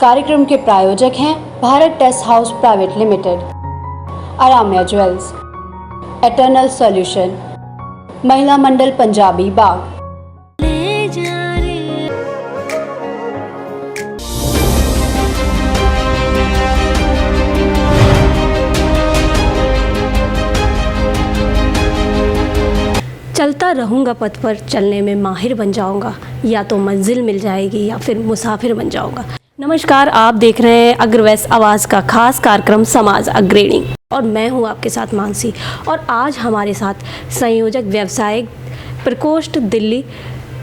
कार्यक्रम के प्रायोजक हैं Bharat test house private limited, Aramya jewels, eternal solution, Mahila Mandal Punjabi बाग। चलता रहूँगा पथ पर, चलने में माहिर बन जाऊँगा, या तो मंजिल मिल जाएगी या फिर मुसाफिर बन जाऊँगा। नमस्कार, आप देख रहे हैं अग्रवैश्य आवाज़ का खास कार्यक्रम समाज अग्रणी और मैं हूँ आपके साथ मानसी। और आज हमारे साथ संयोजक व्यवसायिक प्रकोष्ठ दिल्ली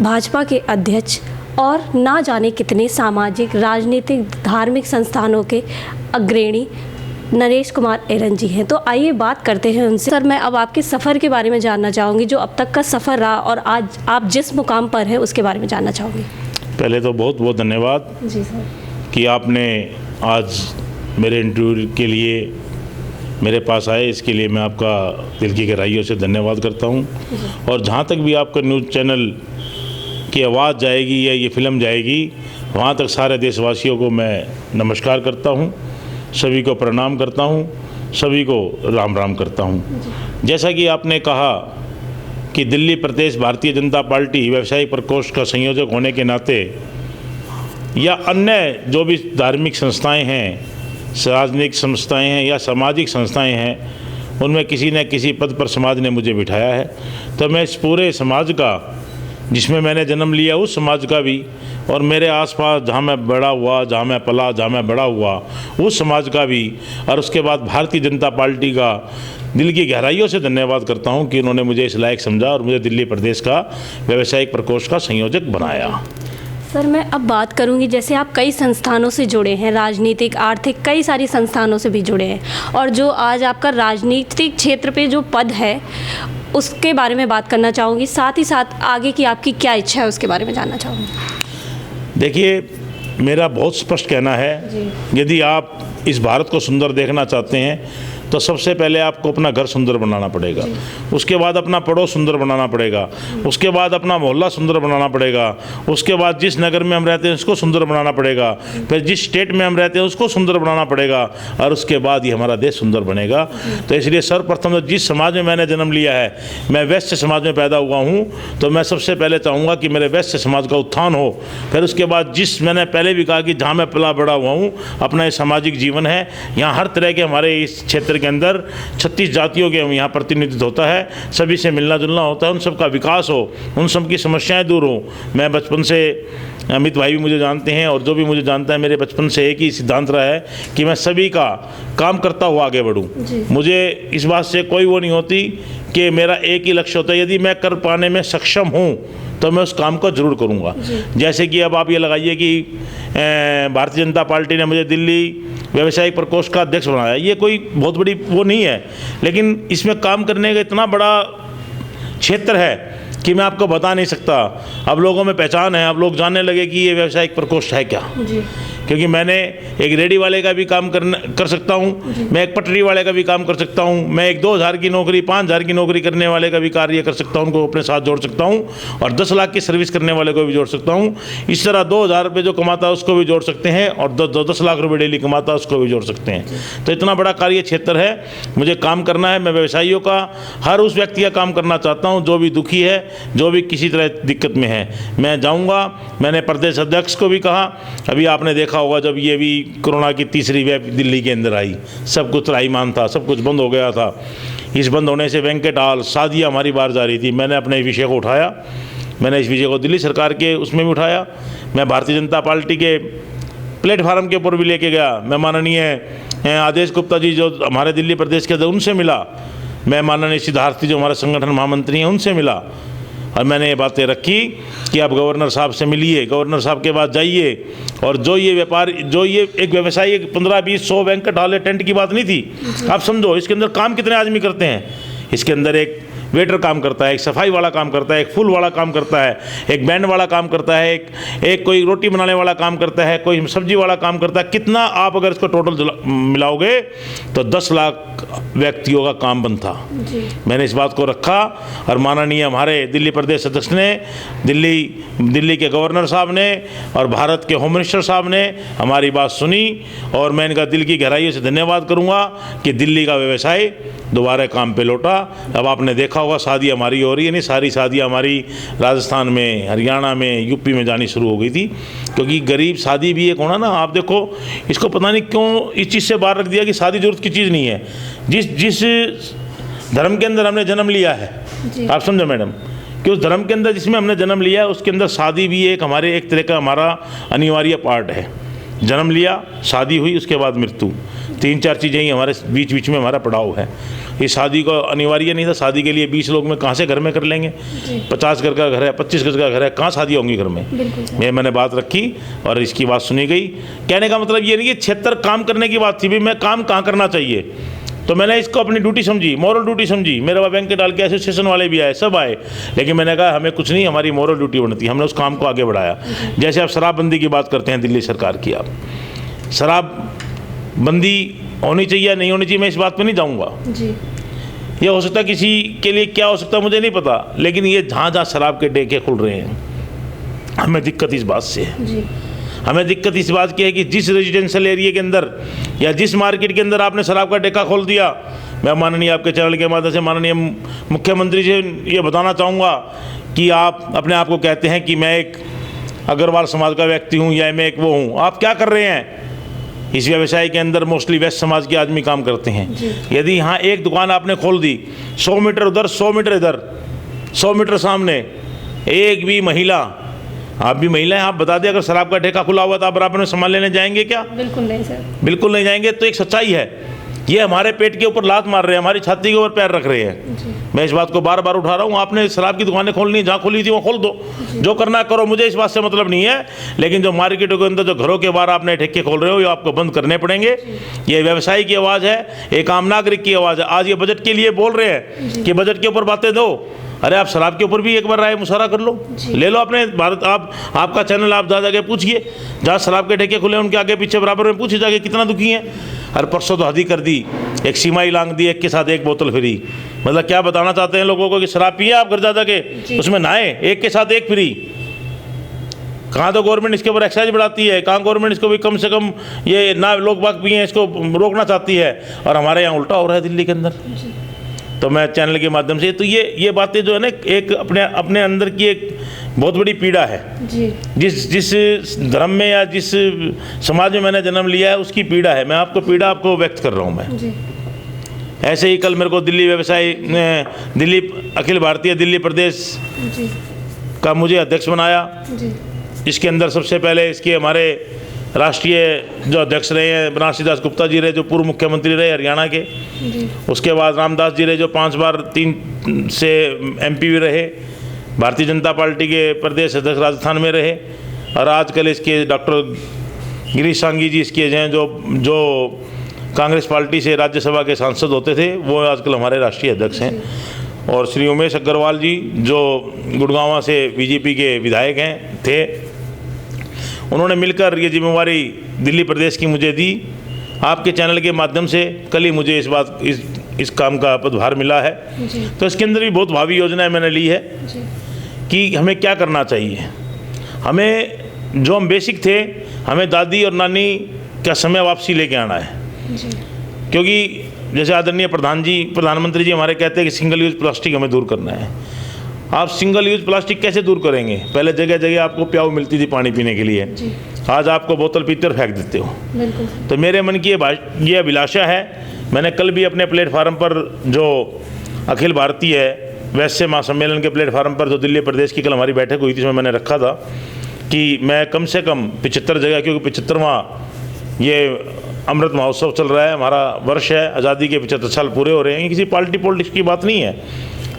भाजपा के अध्यक्ष और ना जाने कितने सामाजिक, राजनीतिक, धार्मिक संस्थानों के अग्रणी नरेश कुमार एरन जी हैं। तो आइए बात करते हैं उनसे। सर, मैं अब आपके सफ़र के बारे में जानना चाहूँगी, जो अब तक का सफ़र रहा और आज आप जिस मुकाम पर हैं उसके बारे में जानना चाहूँगी। पहले तो बहुत बहुत धन्यवाद जी सर कि आपने आज मेरे इंटरव्यू के लिए मेरे पास आए, इसके लिए मैं आपका दिल की गहराइयों से धन्यवाद करता हूँ। और जहाँ तक भी आपका न्यूज़ चैनल की आवाज़ जाएगी या ये फिल्म जाएगी, वहाँ तक सारे देशवासियों को मैं नमस्कार करता हूँ, सभी को प्रणाम करता हूँ, सभी को राम राम करता हूँ। जैसा कि आपने कहा कि दिल्ली प्रदेश भारतीय जनता पार्टी व्यवसायिक प्रकोष्ठ का संयोजक होने के नाते या अन्य जो भी धार्मिक संस्थाएं हैं, राजनीतिक संस्थाएं हैं या सामाजिक संस्थाएं हैं, उनमें किसी न किसी पद पर समाज ने मुझे बिठाया है। तो मैं इस पूरे समाज का, जिसमें मैंने जन्म लिया, उस समाज का भी, और मेरे आसपास जहाँ मैं बड़ा हुआ, जहाँ मैं पला, जहाँ मैं बड़ा हुआ, उस समाज का भी, और उसके बाद भारतीय जनता पार्टी का दिल की गहराइयों से धन्यवाद करता हूँ कि उन्होंने मुझे इस लायक समझा और मुझे दिल्ली प्रदेश का व्यवसायिक प्रकोष्ठ का संयोजक बनाया। सर, मैं अब बात करूंगी, जैसे आप कई संस्थानों से जुड़े हैं, राजनीतिक, आर्थिक, कई सारी संस्थानों से भी जुड़े हैं, और जो आज आपका राजनीतिक क्षेत्र पे जो पद है उसके बारे में बात करना चाहूँगी। साथ ही साथ आगे की आपकी क्या इच्छा है उसके बारे में जानना चाहूँगी। देखिए, मेरा बहुत स्पष्ट कहना है, यदि आप इस भारत को सुंदर देखना चाहते हैं तो सबसे पहले आपको अपना घर सुंदर बनाना पड़ेगा, उसके बाद अपना पड़ोस सुंदर बनाना पड़ेगा, उसके बाद अपना मोहल्ला सुंदर बनाना पड़ेगा, उसके बाद जिस नगर में हम रहते हैं उसको सुंदर बनाना पड़ेगा, फिर जिस स्टेट में हम रहते हैं उसको सुंदर बनाना पड़ेगा, और उसके बाद ही हमारा देश सुंदर बनेगा। तो इसलिए सर्वप्रथम जिस समाज में मैंने जन्म लिया है, मैं वैश्य समाज में पैदा हुआ हूँ, तो मैं सबसे पहले चाहूँगा कि मेरे वैश्य समाज का उत्थान हो। फिर उसके बाद जिस, मैंने पहले भी कहा कि जहाँ मैं पला बड़ा हुआ हूँ, अपना ये सामाजिक जीवन है, यहाँ हर तरह के हमारे इस क्षेत्र के अंदर 36 जातियों के यहाँ प्रतिनिधित्व होता है, सभी से मिलना जुलना होता है, उन सब का विकास हो, उन सब की समस्याएं दूर हो। मैं बचपन से, अमित भाई भी मुझे जानते हैं और जो भी मुझे जानता है, मेरे बचपन से एक ही सिद्धांत रहा है कि मैं सभी का काम करता हुआ आगे बढ़ूँ। मुझे इस बात से कोई वो नहीं होती कि मेरा एक ही लक्ष्य होता है, यदि मैं कर पाने में सक्षम हूँ तो मैं उस काम को जरूर करूँगा। जैसे कि अब आप ये लगाइए कि भारतीय जनता पार्टी ने मुझे दिल्ली व्यवसायिक प्रकोष्ठ का अध्यक्ष बनाया, ये कोई बहुत बड़ी वो नहीं है, लेकिन इसमें काम करने का इतना बड़ा क्षेत्र है कि मैं आपको बता नहीं सकता। अब लोगों में पहचान है, अब लोग जानने लगे कि ये व्यवसायिक प्रकोष्ठ है क्या। क्योंकि मैंने एक रेडी वाले का भी काम कर सकता हूँ, मैं एक पटरी वाले का भी काम कर सकता हूँ, मैं एक 2000 की नौकरी, 5000 की नौकरी करने वाले का भी कार्य कर सकता हूँ, उनको अपने साथ जोड़ सकता हूँ, और 10 लाख की सर्विस करने वाले को भी जोड़ सकता हूँ। इस तरह 2000 रुपये जो कमाता है उसको भी जोड़ सकते हैं, और 10 लाख रुपये डेली कमाता है उसको भी जोड़ सकते हैं। तो इतना बड़ा कार्य क्षेत्र है, मुझे काम करना है। मैं व्यवसायियों का, हर उस व्यक्ति का काम करना चाहता हूँ जो भी दुखी है, जो भी किसी तरह दिक्कत में है। मैं जाऊँगा, मैंने प्रदेश अध्यक्ष को भी कहा, अभी आपने देखा होगा जब ये भी कोरोना की तीसरी वेव दिल्ली के अंदर आई, सब कुछ त्राहीमाम था, सब कुछ बंद हो गया था। इस बंद होने से वेंकट हॉल, शादियाँ हमारी बाहर जा रही थी, मैंने अपने विषय को उठाया, मैंने इस विषय को दिल्ली सरकार के उसमें भी उठाया। मैं भारतीय जनता पार्टी के प्लेटफार्म के ऊपर भी लेके गया। मैं माननीय आदेश गुप्ता जी जो हमारे दिल्ली प्रदेश के, उनसे मिला। मैं माननीय सिद्धार्थी जो हमारे संगठन महामंत्री हैं, उनसे मिला, और मैंने ये बातें रखी कि आप गवर्नर साहब से मिलिए, गवर्नर साहब के बाद जाइए, और जो ये व्यापार, जो ये एक व्यवसायी 15-20-100 वेंकट हॉल टेंट की बात नहीं थी। आप समझो इसके अंदर काम कितने आदमी करते हैं। इसके अंदर एक वेटर काम करता है, एक सफाई वाला काम करता है, एक फूल वाला काम करता है, एक बैंड वाला काम करता है, एक कोई रोटी बनाने वाला काम करता है, कोई सब्जी वाला काम करता है। कितना आप अगर इसको टोटल मिलाओगे तो 10 लाख व्यक्तियों का काम बनता। मैंने इस बात को रखा और माननीय हमारे दिल्ली प्रदेश अध्यक्ष ने, दिल्ली के गवर्नर साहब ने और भारत के होम मिनिस्टर साहब ने हमारी बात सुनी और मैं इनका दिल की गहराइयों से धन्यवाद करूंगा कि दिल्ली का व्यवसाय दोबारा काम पे लौटा। अब आपने देखा होगा शादी हमारी हो रही है, नहीं सारी शादियाँ हमारी राजस्थान में, हरियाणा में, यूपी में जानी शुरू हो गई थी, क्योंकि गरीब शादी भी एक होना ना, आप देखो इसको पता नहीं क्यों इस चीज़ से बाहर रख दिया कि शादी जरूरत की चीज़ नहीं है। जिस धर्म के अंदर हमने जन्म लिया है, आप समझो मैडम, कि उस धर्म के अंदर जिसमें हमने जन्म लिया है उसके अंदर शादी भी एक तरह का हमारा अनिवार्य पार्ट है। जन्म लिया, शादी हुई, उसके बाद मृत्यु, 3-4 चीज़ें ही हमारे बीच में हमारा पड़ाव है। ये शादी को अनिवार्य नहीं था, शादी के लिए 20 लोग में कहाँ से घर में कर लेंगे, 50 घर का घर है, 25 घर का घर है, कहाँ शादी होंगी घर में। मैंने बात रखी और इसकी बात सुनी गई। कहने का मतलब ये नहीं कि 76 काम करने की बात थी, भाई मैं काम कहाँ करना चाहिए, तो मैंने इसको अपनी ड्यूटी समझी, मॉरल ड्यूटी समझी। मेरे पास बैंक के डाल के एसोसिएशन वाले भी आए, सब आए, लेकिन मैंने कहा हमें कुछ नहीं, हमारी मॉरल ड्यूटी बनती है। हमने उस काम को आगे बढ़ाया। जैसे आप शराबबंदी की बात करते हैं दिल्ली सरकार की, आप शराबबंदी होनी चाहिए या नहीं होनी चाहिए, मैं इस बात पर नहीं जाऊँगा। ये हो सकता है किसी के लिए क्या हो सकता है मुझे नहीं पता, लेकिन ये जहाँ शराब के ठेके खुल रहे हैं, हमें दिक्कत इस बात से है। हमें दिक्कत इस बात की है कि जिस रेजिडेंशियल एरिया के अंदर या जिस मार्केट के अंदर आपने शराब का ठेका खोल दिया, मैं माननीय आपके चैनल के माध्यम से माननीय मुख्यमंत्री जी ये बताना चाहूँगा कि आप अपने आप को कहते हैं कि मैं एक अग्रवाल समाज का व्यक्ति हूँ या मैं एक वो हूँ, आप क्या कर रहे हैं इस व्यवसाय के अंदर? मोस्टली वेस्ट समाज के आदमी काम करते हैं। यदि यहाँ एक दुकान आपने खोल दी, 100 मीटर उधर, 100 मीटर इधर, 100 मीटर सामने, एक भी महिला, आप भी महिला हैं, आप बता दें अगर शराब का ठेका खुला हुआ तो आप बराबर में सामान लेने जाएंगे क्या? बिल्कुल नहीं सर, बिल्कुल नहीं जाएंगे। तो एक सच्चाई है, ये हमारे पेट के ऊपर लात मार रहे हैं, हमारी छाती के ऊपर पैर रख रहे हैं। मैं इस बात को बार बार उठा रहा हूँ। आपने शराब की दुकानें खोलनी, जहाँ खोली थी वो खोल दो, जो करना करो, मुझे इस बात से मतलब नहीं है। लेकिन जो मार्केटों के अंदर जो घरों के बाहर आपने ठेके खोल रहे हो, ये आपको बंद करने पड़ेंगे। ये व्यवसायी की आवाज़ है, एक आम नागरिक की आवाज़ है। आज ये बजट के लिए बोल रहे हैं कि बजट के ऊपर बातें दो। अरे आप शराब के ऊपर भी एक बार राय मुशावरा कर लो, ले लो अपने भारत, आपका चैनल, आप जा जाके पूछिए जहाँ शराब के ठेके खुले उनके आगे पीछे बराबर में पूछिए जाके कितना दुखी हैं। हर परसों तो हद ही कर दी, एक सीमाई लांग दी, एक के साथ एक बोतल फ्री। मतलब क्या बताना चाहते हैं लोगों को कि शराब पिए आप घर जा जाके, उसमें नहाए, एक के साथ एक फ्री। कहाँ तो गवर्नमेंट इसके ऊपर एक्साइज बढ़ाती है, कहाँ गवर्नमेंट इसको भी कम से कम ये ना लोग बाग पिए इसको रोकना चाहती है, और हमारे यहाँ उल्टा हो रहा है दिल्ली के अंदर। तो मैं चैनल के माध्यम से तो ये बातें जो है ना, एक अपने अंदर की एक बहुत बड़ी पीड़ा है जी। जिस धर्म में या जिस समाज में मैंने जन्म लिया है उसकी पीड़ा है। मैं आपको व्यक्त कर रहा हूँ मैं जी। ऐसे ही कल मेरे को दिल्ली अखिल भारतीय दिल्ली प्रदेश जी का मुझे अध्यक्ष बनाया जी। इसके अंदर सबसे पहले इसके हमारे राष्ट्रीय जो अध्यक्ष रहे हैं बनारसी दास गुप्ता जी रहे, जो पूर्व मुख्यमंत्री रहे हरियाणा के जी। उसके बाद रामदास जी रहे, जो 5 बार 3 से MP भी रहे, भारतीय जनता पार्टी के प्रदेश अध्यक्ष राजस्थान में रहे, और आजकल इसके डॉक्टर गिरीश सांघी जी इसके हैं जो कांग्रेस पार्टी से राज्यसभा के सांसद होते थे, वो आजकल हमारे राष्ट्रीय अध्यक्ष हैं। और श्री उमेश अग्रवाल जी जो गुड़गांव से BJP के विधायक थे, उन्होंने मिलकर ये जिम्मेवारी दिल्ली प्रदेश की मुझे दी। आपके चैनल के माध्यम से कल ही मुझे इस काम का पदभार मिला है। तो इसके अंदर भी बहुत भावी योजनाएं मैंने ली है कि हमें क्या करना चाहिए। हमें जो हम बेसिक थे, हमें दादी और नानी का समय वापसी लेके आना है जी। क्योंकि जैसे आदरणीय प्रधानमंत्री जी हमारे कहते हैं कि सिंगल यूज़ प्लास्टिक हमें दूर करना है। आप सिंगल यूज़ प्लास्टिक कैसे दूर करेंगे? पहले जगह जगह आपको प्याऊ मिलती थी पानी पीने के लिए, आज आपको बोतल पीते और फेंक देते हो। तो मेरे मन की ये अभिलाषा है। मैंने कल भी अपने प्लेटफार्म पर जो अखिल भारतीय वैश्य महासम्मेलन के प्लेटफार्म पर जो दिल्ली प्रदेश की कल हमारी बैठक हुई थी, इसमें मैंने रखा था कि मैं कम से कम 75 जगह, क्योंकि 75वां ये अमृत महोत्सव चल रहा है, हमारा वर्ष है, आज़ादी के 75 साल पूरे हो रहे हैं। किसी पार्टी पॉलिटिक्स की बात नहीं है,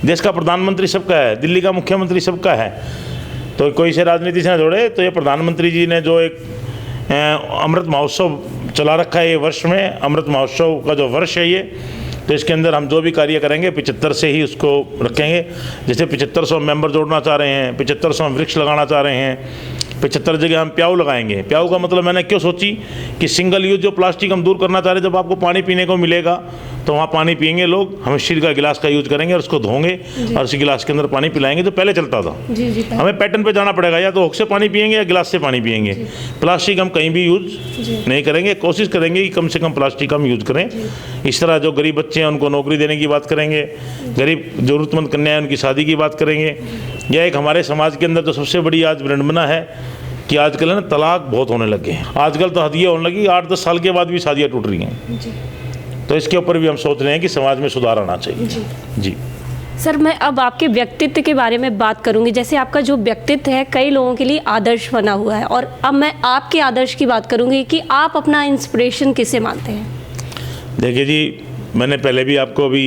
देश का प्रधानमंत्री सबका है, दिल्ली का मुख्यमंत्री सबका है, तो कोई से राजनीति से न जोड़े। तो ये प्रधानमंत्री जी ने जो एक अमृत महोत्सव चला रखा है, ये वर्ष में अमृत महोत्सव का जो वर्ष है, ये तो इसके अंदर हम जो भी कार्य करेंगे 75 से ही उसको रखेंगे। जैसे 7500 मेंबर जोड़ना चाह रहे हैं, 7500 हम वृक्ष लगाना चाह रहे हैं, 75 जगह हम प्याऊ लगाएंगे। प्याऊ का मतलब मैंने क्यों सोची कि सिंगल यूज जो प्लास्टिक हम दूर करना चाह रहे हैं, जब आपको पानी पीने को मिलेगा तो वहाँ पानी पिएंगे लोग, हम स्टील का गिलास का यूज करेंगे और उसको धोएंगे और उसी गिलास के अंदर पानी पिलाएंगे। जो पहले चलता था, हमें पैटर्न पे जाना पड़ेगा, या तो हुक से पानी पिएंगे या गिलास से पानी पिएंगे। प्लास्टिक हम कहीं भी यूज नहीं करेंगे, कोशिश करेंगे कि कम से कम प्लास्टिक हम यूज करें। इस तरह जो गरीब बच्चे हैं उनको नौकरी देने की बात करेंगे, गरीब ज़रूरतमंद कन्याएं उनकी शादी की बात करेंगे। यह एक हमारे समाज के अंदर जो सबसे बड़ी आज विडंबना है कि आजकल है ना तलाक बहुत होने लगे हैं। आजकल तो हदिया होने लगी, 8-10 साल के बाद भी शादियाँ टूट रही हैं। तो इसके ऊपर भी हम सोच रहे हैं कि समाज में सुधार आना चाहिए। जी सर, मैं अब आपके व्यक्तित्व के बारे में बात करूंगी। जैसे आपका जो व्यक्तित्व है कई लोगों के लिए आदर्श बना हुआ है, और अब मैं आपके आदर्श की बात करूंगी कि आप अपना इंस्पिरेशन किसे मानते हैं? देखिए जी, मैंने पहले भी आपको अभी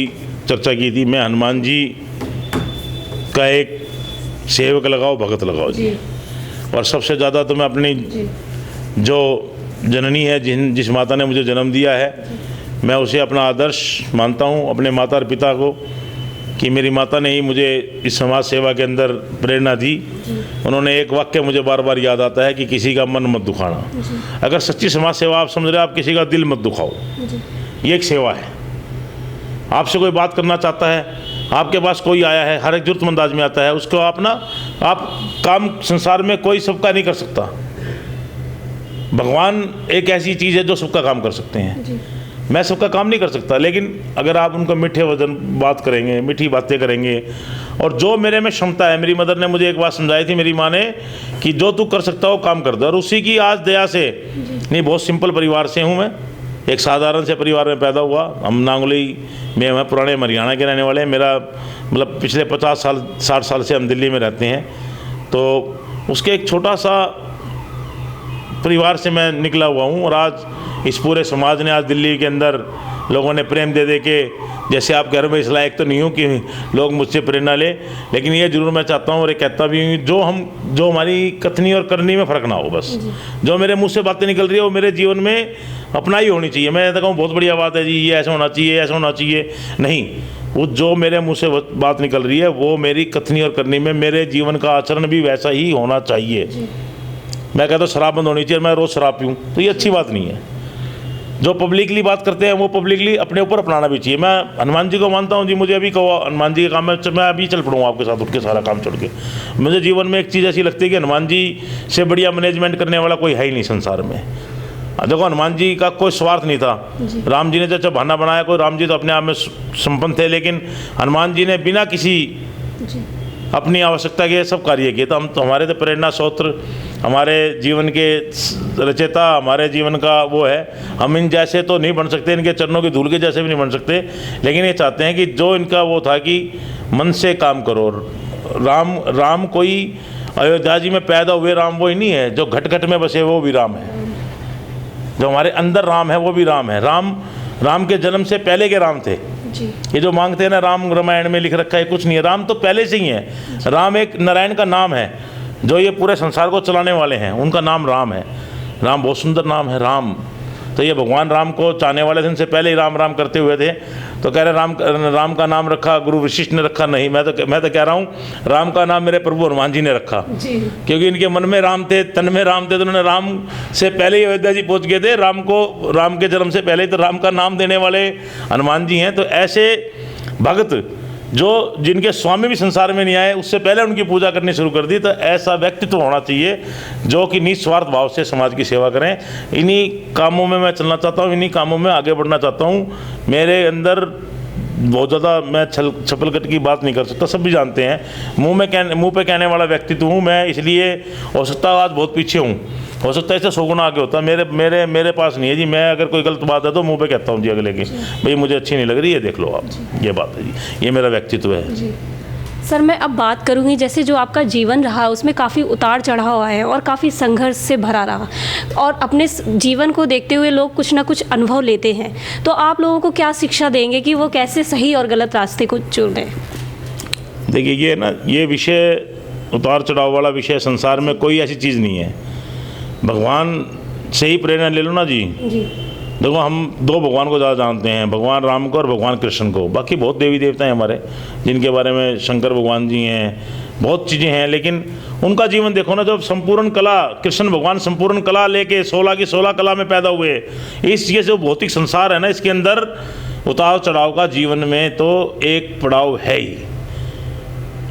चर्चा की थी, मैं हनुमान जी का एक सेवक लगाओ भगत लगाओ जी। और सबसे ज़्यादा तो मैं अपनी जो जननी है, जिस माता ने मुझे जन्म दिया है, मैं उसे अपना आदर्श मानता हूँ, अपने माता और पिता को, कि मेरी माता ने ही मुझे इस समाज सेवा के अंदर प्रेरणा दी। उन्होंने एक वाक्य मुझे बार बार याद आता है कि किसी का मन मत दुखाना। अगर सच्ची समाज सेवा आप समझ रहे हो, आप किसी का दिल मत दुखाओ, ये एक सेवा है। आपसे कोई बात करना चाहता है, आपके पास कोई आया है, हर एक जरूरतमंद आदमी आता है, उसको आप काम संसार में कोई सबका नहीं कर सकता। भगवान एक ऐसी चीज़ है जो सबका काम कर सकते हैं। मैं सबका काम नहीं कर सकता, लेकिन अगर आप उनको मीठे वजन बात करेंगे, मीठी बातें करेंगे, और जो मेरे में क्षमता है, मेरी मदर ने मुझे एक बात समझाई थी, मेरी माँ ने, कि जो तू कर सकता हो काम कर दो। और उसी की आज दया से, नहीं, बहुत सिंपल परिवार से हूँ मैं, एक साधारण से परिवार में पैदा हुआ। हम नांगली में, मैं पुराने हरियाणा के रहने वाले हैं। मेरा मतलब पिछले 50 साल 60 साल से हम दिल्ली में रहते हैं। तो उसके एक छोटा सा परिवार से मैं निकला हुआ हूँ, और आज इस पूरे समाज ने, आज दिल्ली के अंदर लोगों ने प्रेम दे दे के, जैसे आप घर में इस लायक तो नहीं हूँ कि लोग मुझसे प्रेरणा ले, लेकिन ये जरूर मैं चाहता हूँ और ये कहता भी हूँ, जो हमारी कथनी और करनी में फ़र्क ना हो। बस जो मेरे मुंह से बातें निकल रही है वो मेरे जीवन में अपना ही होनी चाहिए। मैं ऐसा कहूँ बहुत बढ़िया बात है जी, ये ऐसा होना चाहिए, ऐसा होना चाहिए, नहीं। वो जो मेरे मुंह से बात निकल रही है वो मेरी कथनी और करनी में, मेरे जीवन का आचरण भी वैसा ही होना चाहिए। मैं कहता हूँ शराब बंद होनी चाहिए, मैं रोज़ शराब पीऊँ, तो ये अच्छी बात नहीं है। जो पब्लिकली बात करते हैं वो पब्लिकली अपने ऊपर अपनाना भी चाहिए। मैं हनुमान जी को मानता हूँ जी, मुझे अभी कहो हनुमान जी के काम में मैं अभी चल पड़ूँगा आपके साथ उठ के, सारा काम छोड़ के। मुझे जीवन में एक चीज़ ऐसी लगती है कि हनुमान जी से बढ़िया मैनेजमेंट करने वाला कोई है ही नहीं संसार में। देखो, हनुमान जी का कोई स्वार्थ नहीं था। राम जी ने जब बहाना बनाया, कोई, राम जी तो अपने आप में संपन्न थे, लेकिन हनुमान जी ने बिना किसी अपनी आवश्यकता के सब कार्य किए। तो हमारे तो प्रेरणा स्रोत, हमारे जीवन के रचयिता, हमारे जीवन का वो है। हम इन जैसे तो नहीं बन सकते, इनके चरणों की धूल के जैसे भी नहीं बन सकते, लेकिन ये चाहते हैं कि जो इनका वो था कि मन से काम करो। राम कोई अयोध्या जी में पैदा हुए राम वो ही नहीं है, जो घट घट में बसे वो भी राम है। जो हमारे अंदर राम है वो भी राम है। राम के जन्म से पहले के राम थे। ये जो मांगते हैं ना, राम रामायण में लिख रखा है, कुछ नहीं है। राम तो पहले से ही है। राम एक नारायण का नाम है, जो ये पूरे संसार को चलाने वाले हैं, उनका नाम राम है। राम बहुत सुंदर नाम है, राम। तो ये भगवान राम को चाहने वाले थे, इनसे पहले ही राम राम करते हुए थे। तो कह रहे राम का नाम रखा गुरु वशिष्ठ ने रखा, नहीं, मैं तो कह रहा हूँ राम का नाम मेरे प्रभु हनुमान जी ने रखा, क्योंकि इनके मन में राम थे, तन में राम थे। तो उन्होंने राम से पहले ही अयोध्या जी पहुँच गए थे। राम के जन्म से पहले ही तो राम का नाम देने वाले हनुमान जी हैं। तो ऐसे भक्त जिनके स्वामी भी संसार में नहीं आए, उससे पहले उनकी पूजा करनी शुरू कर दी। तो ऐसा व्यक्तित्व होना चाहिए जो कि निस्वार्थ भाव से समाज की सेवा करें। इन्हीं कामों में मैं चलना चाहता हूँ, इन्हीं कामों में आगे बढ़ना चाहता हूँ। मेरे अंदर बहुत ज़्यादा मैं छपलकट की बात नहीं कर सकता, सब भी जानते हैं। मुंह पे कहने वाला व्यक्तित्व हूँ मैं, इसलिए हो सकता है आज बहुत पीछे हूँ, हो सकता है इससे 100 गुना आगे होता। मेरे पास नहीं है जी। मैं अगर कोई गलत बात है तो मुंह पे कहता हूँ जी अगले की, भाई मुझे अच्छी नहीं लग रही है, देख लो आप, ये बात है जी, ये मेरा व्यक्तित्व है। सर, मैं अब बात करूंगी, जैसे जो आपका जीवन रहा उसमें काफ़ी उतार चढ़ाव आए और काफ़ी संघर्ष से भरा रहा, और अपने जीवन को देखते हुए लोग कुछ ना कुछ अनुभव लेते हैं। तो आप लोगों को क्या शिक्षा देंगे कि वो कैसे सही और गलत रास्ते को चुनें? देखिए, ये विषय, उतार चढ़ाव वाला विषय संसार में कोई ऐसी चीज़ नहीं है। भगवान से ही प्रेरणा ले लो ना जी। देखो, हम दो भगवान को ज़्यादा जानते हैं, भगवान राम को और भगवान कृष्ण को। बाकी बहुत देवी देवता हैं हमारे, जिनके बारे में शंकर भगवान जी हैं, बहुत चीज़ें हैं, लेकिन उनका जीवन देखो ना, जब संपूर्ण कला, कृष्ण भगवान संपूर्ण कला लेके 16 की 16 कला में पैदा हुए। इस ये जो भौतिक संसार है ना, इसके अंदर उतार चढ़ाव का जीवन में तो एक पड़ाव है ही।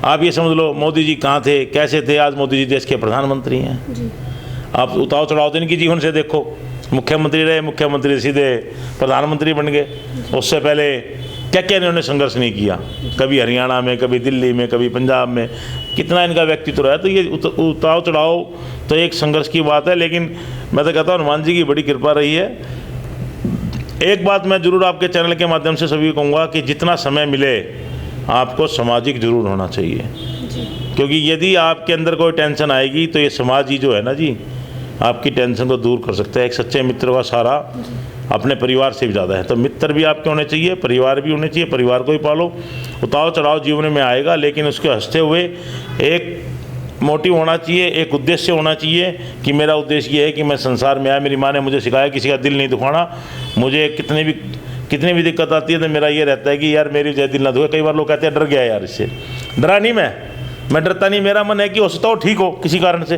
आप ये समझ लो, मोदी जी कहाँ थे, कैसे थे, आज मोदी जी देश के प्रधानमंत्री हैं जी। आप उतार चढ़ाव तो इनकी जीवन से देखो, मुख्यमंत्री रहे, मुख्यमंत्री सीधे प्रधानमंत्री बन गए। उससे पहले क्या क्या इन्होंने संघर्ष नहीं किया, कभी हरियाणा में, कभी दिल्ली में, कभी पंजाब में, कितना इनका व्यक्तित्व रहा है। तो ये उतार चढ़ाव तो एक संघर्ष की बात है, लेकिन मैं तो कहता हूँ हनुमान जी की बड़ी कृपा रही है। एक बात मैं ज़रूर आपके चैनल के माध्यम से सभी को कहूँगा कि जितना समय मिले आपको सामाजिक जरूर होना चाहिए, क्योंकि यदि आपके अंदर कोई टेंशन आएगी तो ये समाज ही जो है ना जी, आपकी टेंशन को दूर कर सकता है। एक सच्चे मित्र का सहारा अपने परिवार से भी ज़्यादा है। तो मित्र भी आपके होने चाहिए, परिवार भी होने चाहिए, परिवार को ही पालो। उतार चढ़ाव जीवन में आएगा, लेकिन उसके हंसते हुए एक मोटिव होना चाहिए, एक उद्देश्य होना चाहिए कि मेरा उद्देश्य ये है कि मैं संसार में आया। मेरी माँ ने मुझे सिखाया किसी का दिल नहीं दुखाना। मुझे कितनी भी दिक्कत आती है तो मेरा ये रहता है कि यार मेरी जय दिल ना दुखे। कई बार लोग कहते हैं डर गया यार, इससे डरा नहीं, मैं डरता नहीं। मेरा मन है कि हो सकता हो ठीक हो किसी कारण से,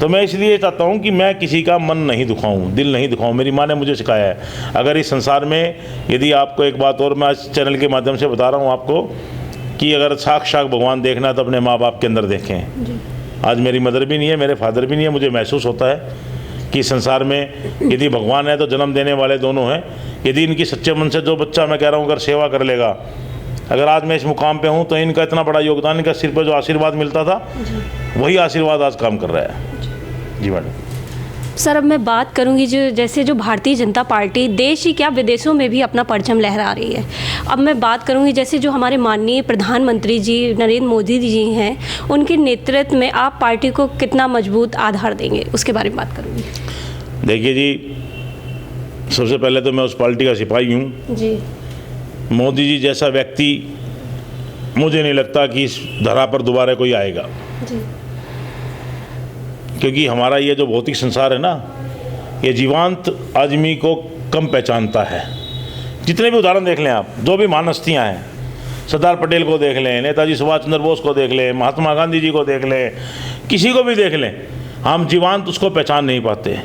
तो मैं इसलिए चाहता हूँ कि मैं किसी का मन नहीं दुखाऊँ, दिल नहीं दुखाऊँ। मेरी माँ ने मुझे सिखाया है। अगर इस संसार में यदि आपको एक बात और मैं इस चैनल के माध्यम से बता रहा हूँ आपको, कि अगर साक्षात भगवान देखना है तो अपने माँ बाप के अंदर देखें। आज मेरी मदर भी नहीं है, मेरे फादर भी नहीं है, मुझे महसूस होता है कि संसार में यदि भगवान है तो जन्म देने वाले दोनों हैं। यदि इनकी सच्चे मन से जो बच्चा, मैं कह रहा हूँ, अगर सेवा कर लेगा, अगर आज मैं इस मुकाम पे हूँ तो इनका इतना बड़ा योगदान, इनका सिर पर जो आशीर्वाद मिलता था वही आशीर्वाद आज काम कर रहा है। जी मैडम। सर, अब मैं बात करूंगी जैसे जो भारतीय जनता पार्टी देश ही क्या विदेशों में भी अपना परचम लहरा रही है। अब मैं बात करूंगी जैसे जो हमारे माननीय प्रधानमंत्री जी नरेंद्र मोदी जी हैं, उनके नेतृत्व में आप पार्टी को कितना मजबूत आधार देंगे, उसके बारे में बात करूंगी। देखिए जी, सबसे पहले तो मैं उस पार्टी का सिपाही हूँ जी। मोदी जी जैसा व्यक्ति मुझे नहीं लगता कि इस धरा पर दोबारा कोई आएगा जी। क्योंकि हमारा ये जो भौतिक संसार है ना, ये जीवांत आदमी को कम पहचानता है। जितने भी उदाहरण देख लें आप, जो भी महान हस्तियाँ हैं, सरदार पटेल को देख लें, नेताजी सुभाष चंद्र बोस को देख लें, महात्मा गांधी जी को देख लें, किसी को भी देख लें, हम जीवांत उसको पहचान नहीं पाते।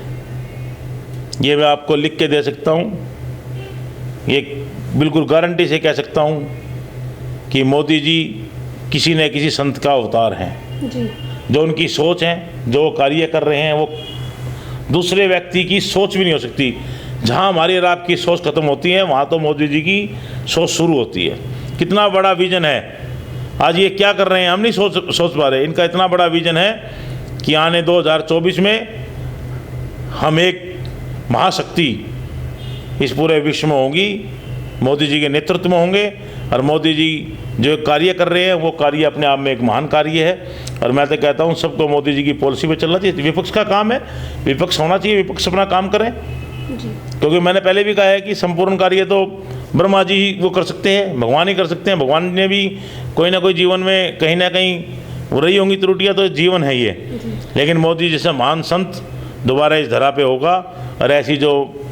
ये मैं आपको लिख के दे सकता हूँ, ये बिल्कुल गारंटी से कह सकता हूँ कि मोदी जी किसी न किसी संत का अवतार हैं जी। जो उनकी सोच है, जो कार्य कर रहे हैं, वो दूसरे व्यक्ति की सोच भी नहीं हो सकती। जहाँ हमारी और आपकी सोच खत्म होती है, वहाँ तो मोदी जी की सोच शुरू होती है। कितना बड़ा विजन है, आज ये क्या कर रहे हैं हम नहीं सोच पा रहे। इनका इतना बड़ा विजन है कि आने 2024 में हम एक महाशक्ति इस पूरे विश्व में होगी, मोदी जी के नेतृत्व में होंगे। और मोदी जी जो कार्य कर रहे हैं वो कार्य अपने आप में एक महान कार्य है। और मैं तो कहता हूँ सबको मोदी जी की पॉलिसी पे चलना चाहिए। विपक्ष का काम है, विपक्ष होना चाहिए, विपक्ष अपना काम करें जी। क्योंकि मैंने पहले भी कहा है कि संपूर्ण कार्य तो ब्रह्मा जी ही वो कर सकते हैं, भगवान ही कर सकते हैं। भगवान ने भी कोई ना कोई जीवन में कहीं ना कहीं हो रही होंगी त्रुटियाँ, तो जीवन है ये। लेकिन मोदी जैसा महान संत दोबारा इस धरा पे होगा। और ऐसी जो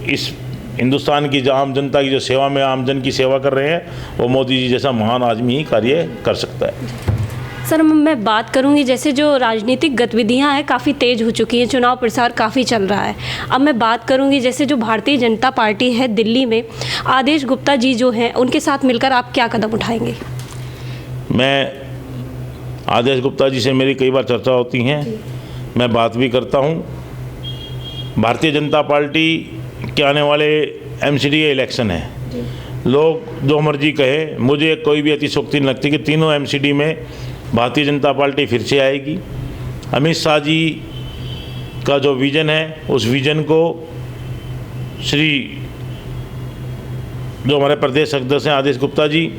इस हिंदुस्तान की जो आम जनता की जो सेवा में आम जन की सेवा कर रहे हैं, वो मोदी जी जैसा महान आदमी ही कार्य कर सकता है। सर, मैं बात करूंगी जैसे जो राजनीतिक गतिविधियां हैं काफ़ी तेज़ हो चुकी हैं, चुनाव प्रचार काफ़ी चल रहा है। अब मैं बात करूंगी जैसे जो भारतीय जनता पार्टी है दिल्ली में, आदेश गुप्ता जी जो हैं, उनके साथ मिलकर आप क्या कदम उठाएंगे? मैं आदेश गुप्ता जी से मेरी कई बार चर्चा होती हैं, मैं बात भी करता हूँ। भारतीय जनता पार्टी के आने वाले एमसीडी इलेक्शन है, लोग जो मर्जी कहे, मुझे कोई भी अतिशोक्ति नहीं लगती कि तीनों एमसीडी में भारतीय जनता पार्टी फिर से आएगी। अमित शाह जी का जो विज़न है, उस विज़न को जो हमारे प्रदेश अध्यक्ष हैं आदेश गुप्ता जी,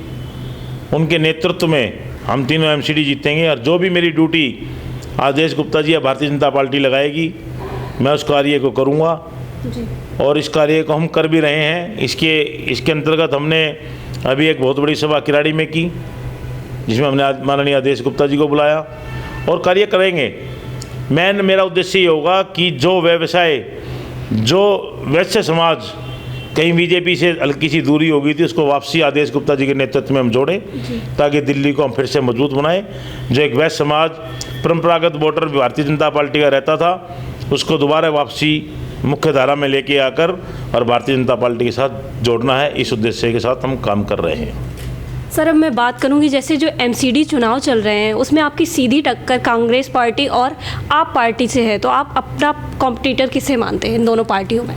उनके नेतृत्व में हम तीनों एमसीडी जीतेंगे। और जो भी मेरी ड्यूटी आदेश गुप्ता जी या भारतीय जनता पार्टी लगाएगी, मैं उस कार्य को करूँगा जी। और इस कार्य को हम कर भी रहे हैं। इसके अंतर्गत हमने अभी एक बहुत बड़ी सभा किराड़ी में की, जिसमें हमने माननीय आदेश गुप्ता जी को बुलाया और कार्य करेंगे। मेरा उद्देश्य ये होगा कि जो व्यवसाय, जो वैश्य समाज कहीं बीजेपी से हल्की सी दूरी हो गई थी, उसको वापसी आदेश गुप्ता जी के नेतृत्व में हम जोड़े ताकि दिल्ली को हम फिर से मजबूत बनाएं। जो एक वैश्य समाज परंपरागत वोटर भारतीय जनता पार्टी का रहता था, उसको दोबारा वापसी मुख्य धारा में लेके आकर और भारतीय जनता पार्टी के साथ जोड़ना है। इस उद्देश्य के साथ हम काम कर रहे हैं। सर, अब मैं बात करूंगी जैसे जो एमसीडी चुनाव चल रहे हैं उसमें आपकी सीधी टक्कर कांग्रेस पार्टी और आप पार्टी से है, तो आप अपना कॉम्पिटिटर किसे मानते हैं इन दोनों पार्टियों में?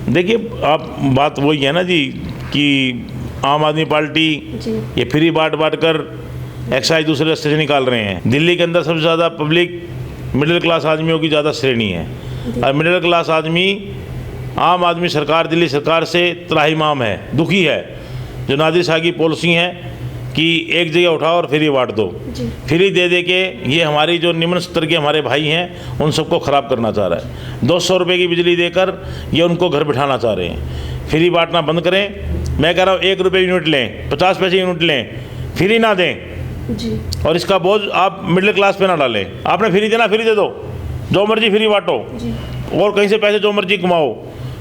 देखिए, आप बात वही है ना जी कि आम आदमी पार्टी ये फ्री बांट कर एक्साइज दूसरे रास्ते से निकाल रहे हैं। दिल्ली के अंदर सबसे ज़्यादा पब्लिक मिडिल क्लास आदमियों की ज़्यादा श्रेणी है और मिडिल क्लास आदमी आम आदमी सरकार, दिल्ली सरकार से त्राहिमाम है, दुखी है। जो नादिर शाह की पॉलिसी है कि एक जगह उठाओ और फ्री बांट दो, फ्री दे दे के ये हमारी जो निम्न स्तर के हमारे भाई हैं उन सबको ख़राब करना चाह रहा है। 200 रुपये की बिजली देकर ये उनको घर बिठाना चाह रहे हैं। फ्री बांटना बंद करें। मैं कह रहा हूँ 1 रुपये यूनिट लें, 50 पैसे यूनिट लें, फ्री ना दें जी। और इसका बोझ आप मिडिल क्लास पे ना डालें। आपने फ्री देना, फ्री दे दो, जो मर्जी फ्री बांटो और कहीं से पैसे जो मर्जी कमाओ,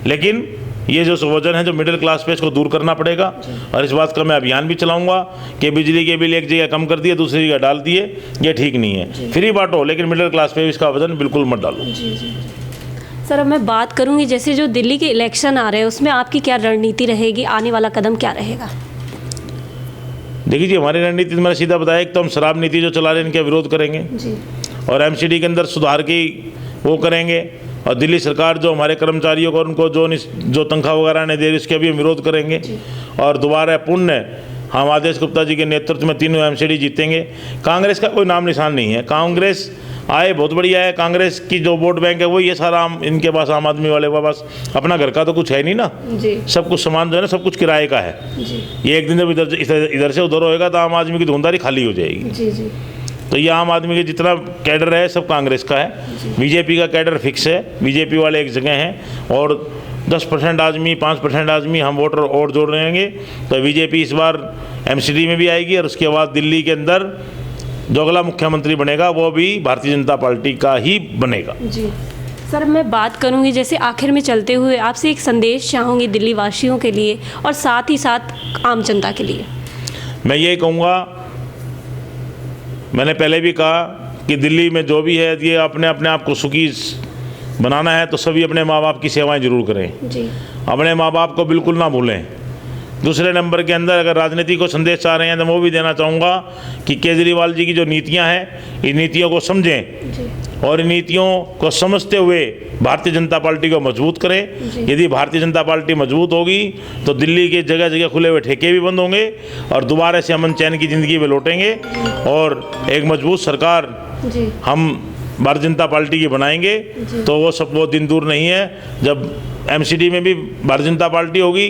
लेकिन ये जो वजन है जो मिडिल क्लास पे इसको दूर करना पड़ेगा। और इस बात का मैं अभियान भी चलाऊंगा कि बिजली के बिल एक जगह कम कर दिए, दूसरी जगह डाल दिए, ये ठीक नहीं है। फ्री बांटो लेकिन मिडिल क्लास पे इसका वजन बिल्कुल मत डालो। सर, अब मैं बात करूंगी जैसे जो दिल्ली के इलेक्शन आ रहे हैं उसमें आपकी क्या रणनीति रहेगी, आने वाला कदम क्या रहेगा? देखिए जी, हमारी रणनीति मैंने सीधा बताया, एक तो हम शराब नीति जो चला रहे हैं इनका विरोध करेंगे और एमसीडी के अंदर सुधार की वो करेंगे और दिल्ली सरकार जो हमारे कर्मचारियों को उनको जो तनख्वाह वगैरह नहीं दे रही उसके भी हम विरोध करेंगे। और दोबारा पुण्य हम आदेश गुप्ता जी के नेतृत्व में तीनों एमसीडी जीतेंगे। कांग्रेस का कोई नाम निशान नहीं है। कांग्रेस आए बहुत बढ़िया है, कांग्रेस की जो वोट बैंक है वो ये सारा इनके पास, आम आदमी वाले के पास अपना घर का तो कुछ है नहीं ना जी। सब कुछ सामान जो है ना सब कुछ किराए का है जी। ये एक दिन जब इधर से उधर होएगा तो आम आदमी की दुकानदारी खाली हो जाएगी। जी जी। तो ये आम आदमी के जितना कैडर है सब कांग्रेस का है। बीजेपी का कैडर फिक्स है, बीजेपी वाले एक जगह हैं और 10% आदमी 5% आदमी हम वोटर और जोड़ रहेंगे। तो बीजेपी इस बार एमसीडी में भी आएगी और उसके बाद दिल्ली के अंदर जो अगला मुख्यमंत्री बनेगा वो भी भारतीय जनता पार्टी का ही बनेगा। जी सर, मैं बात करूंगी जैसे आखिर में चलते हुए आपसे एक संदेश चाहूँगी दिल्ली वासियों के लिए और साथ ही साथ आम जनता के लिए। मैं ये कहूँगा, मैंने पहले भी कहा कि दिल्ली में जो भी है ये अपने आप को सुखी बनाना है तो सभी अपने माँ बाप की सेवाएं जरूर करें जी। अपने माँ बाप को बिल्कुल ना भूलें। दूसरे नंबर के अंदर अगर राजनीति को संदेश चाह रहे हैं तो मैं वो भी देना चाहूँगा कि केजरीवाल जी की जो नीतियाँ हैं इन नीतियों को समझें और इन नीतियों को समझते हुए भारतीय जनता पार्टी को मजबूत करें। यदि भारतीय जनता पार्टी मजबूत होगी तो दिल्ली के जगह जगह खुले हुए ठेके भी बंद होंगे और दोबारा से अमन चैन की ज़िंदगी में लौटेंगे और एक मजबूत सरकार हम भारतीय जनता पार्टी की बनाएंगे। तो वो दिन दूर नहीं है जब एमसीडी में भी भारतीय जनता पार्टी होगी,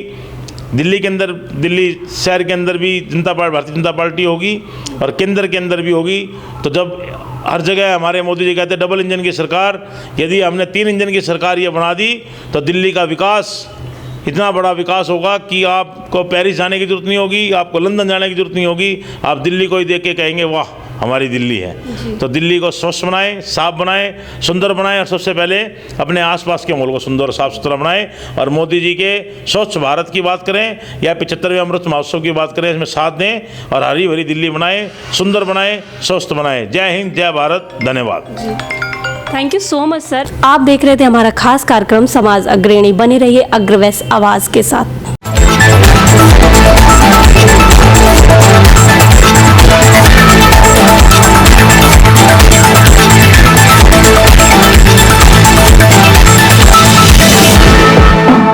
दिल्ली के अंदर, दिल्ली शहर के अंदर भी भारतीय जनता पार्टी होगी और केंद्र के अंदर भी होगी। तो जब हर जगह हमारे मोदी जी कहते हैं डबल इंजन की सरकार, यदि हमने 3 इंजन की सरकार ये बना दी तो दिल्ली का विकास इतना बड़ा विकास होगा कि आपको पेरिस जाने की जरूरत नहीं होगी, आपको लंदन जाने की जरूरत नहीं होगी। आप दिल्ली को ही देख के कहेंगे वाह हमारी दिल्ली है। तो दिल्ली को स्वच्छ बनाएं, साफ बनाएं, सुंदर बनाएं और सबसे पहले अपने आसपास के माहौल को सुंदर और साफ सुथरा बनाएं। और मोदी जी के स्वच्छ भारत की बात करें या 75वें अमृत महोत्सव की बात करें, इसमें साथ दें और हरी भरी दिल्ली बनाएं, सुंदर बनाएं, स्वस्थ बनाएं। जय हिंद, जय भारत, धन्यवाद। Thank you so much sir. आप देख रहे थे हमारा खास कार्यक्रम समाज अग्रणी। बने रहिए अग्रवैस आवाज़ के साथ।